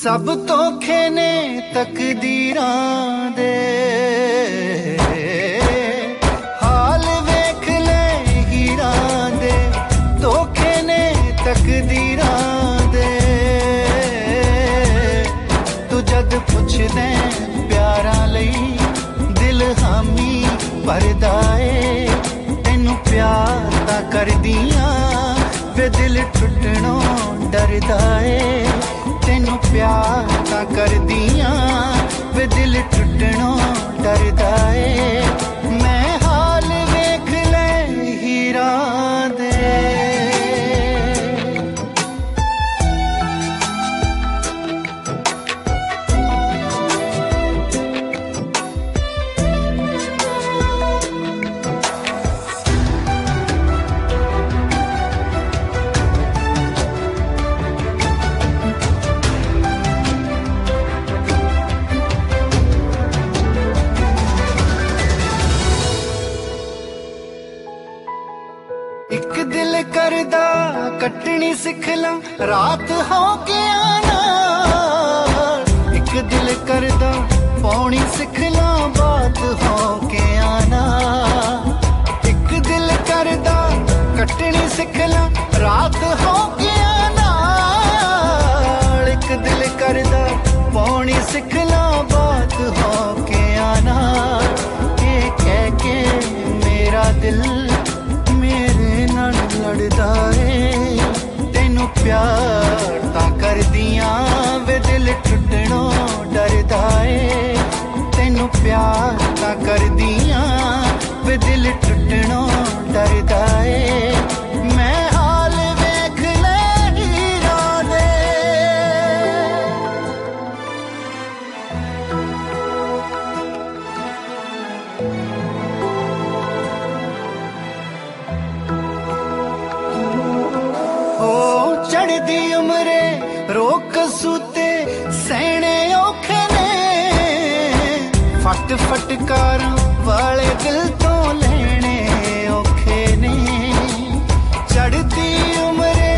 सब धोखे ने तकदीरां दे, हाल वेख ले हीरां दे, धोखे ने तकदीरां दे। तू जद पुछदे प्यारां लई दिल हामी भरदा ए, तेनू प्यार तां करदियां वे दिल टुटणों डरदा ए। तेनू प्यार तां करदियां वे दिल टुटणों डरदा ए। मैं हाल वेख ले हीरां दे। एक दिल करदा कटनी सिख ला रात हो गया ना, एक दिल करदा पौनी सिख ला बात हो गया ना। एक दिल करदा कटनी सिख ला रात हो गया ना, एक दिल करदा पौनी सिख ला बात हो गया ना। ये कह के मेरा दिल लड़दा ए, तेनू प्यार तां करदियां वे दिल टुटणों डरदा ए। तेनू प्यार तां करदियां वे दिल टुटणों डरदा ए। मैं हाल वेख ले हीरां दे। चढ़दी उमरे रोक सूते सहने औखे ने, फट फटकारां वाले दिल तो लेने औखे ने। चढ़दी उमरे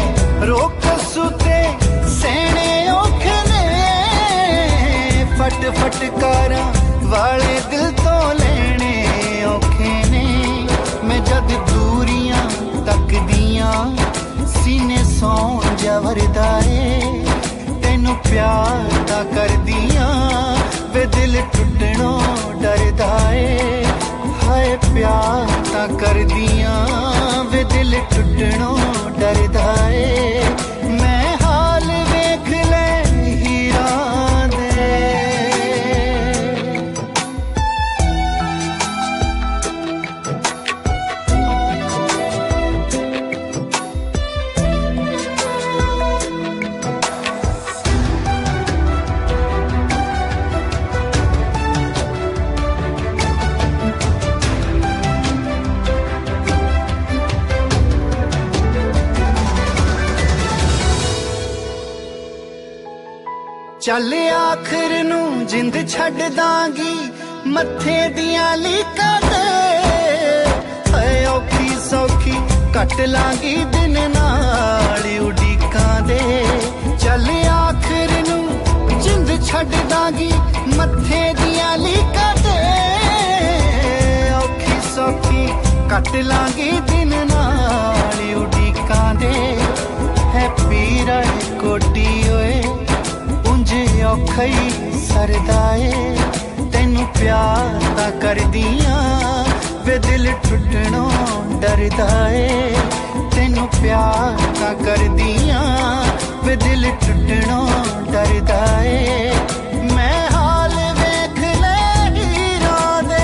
रोक सूते सहने औखे ने, फट फटकारां वाले दिल तो लेने औखे ने। मैं जद दूरियां तकदियां सीने सौं जवरदा ए, तेनू प्यार तां करदियां वे दिल टुटणों डरदा ए। हाय प्यार तां करदियां वे दिल टुटणों डरदा ए। मैं हाल वेख ले हीरां दे। चल आखिर नू जिंद छड़ दांगी मत्थे दियां लीकां ते, औखी सौखी कट लांगी दिन नाल उडीकां दे। चल आखिर नू जिंद छड़ दांगी मत्थे दियां लीकां ते, औखी सौखी कट लांगी दिन नाल उडीकां दे। है पीरा कोटी ओए औखा ही सरदा ए, तेनू प्यार तां करदियां वे दिल टुटणों डरदा ए। तेनू प्यार तां करदियां वे दिल टुटणों डरदा ए। मैं हाल वेख ले हीरां दे।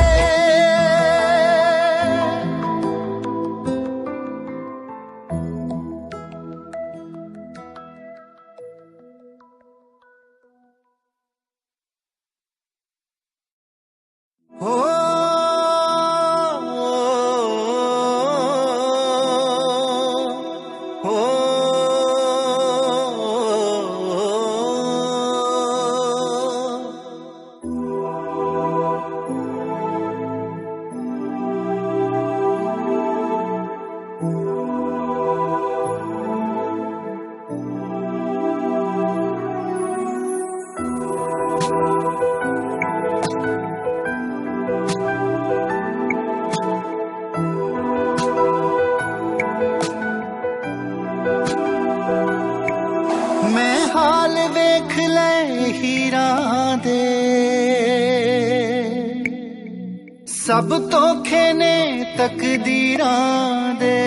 हो हो मैं हाल वेख ले हीरां दे सब धोखे ने तकदीरां दे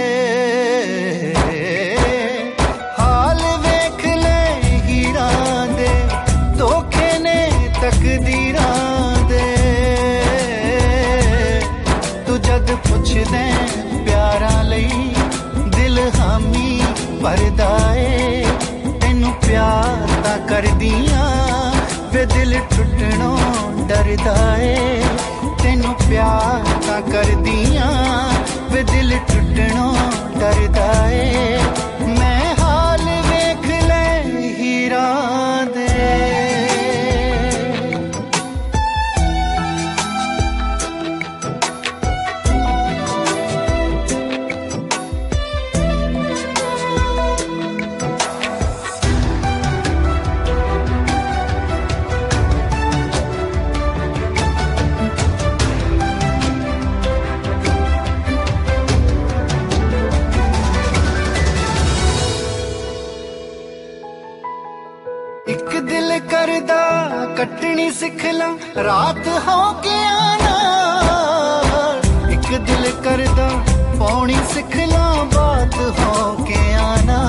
हाल वेख ले हीरां दे धोखे ने तकदीरां दे तू जद पुछ दे प्यारा लई दिल हामी भरदा ए तेनू प्यार तां करदियां वे दिल टुटणों डरदा ए तेनू प्यार तां करदियां वे दिल टुटणों डरदा ए मैं हाल वेख ले हीरां दे एक दिल करदा कटनी सिख ला रात हो के आना एक दिल करदा पौनी सिख ला बात हो के आना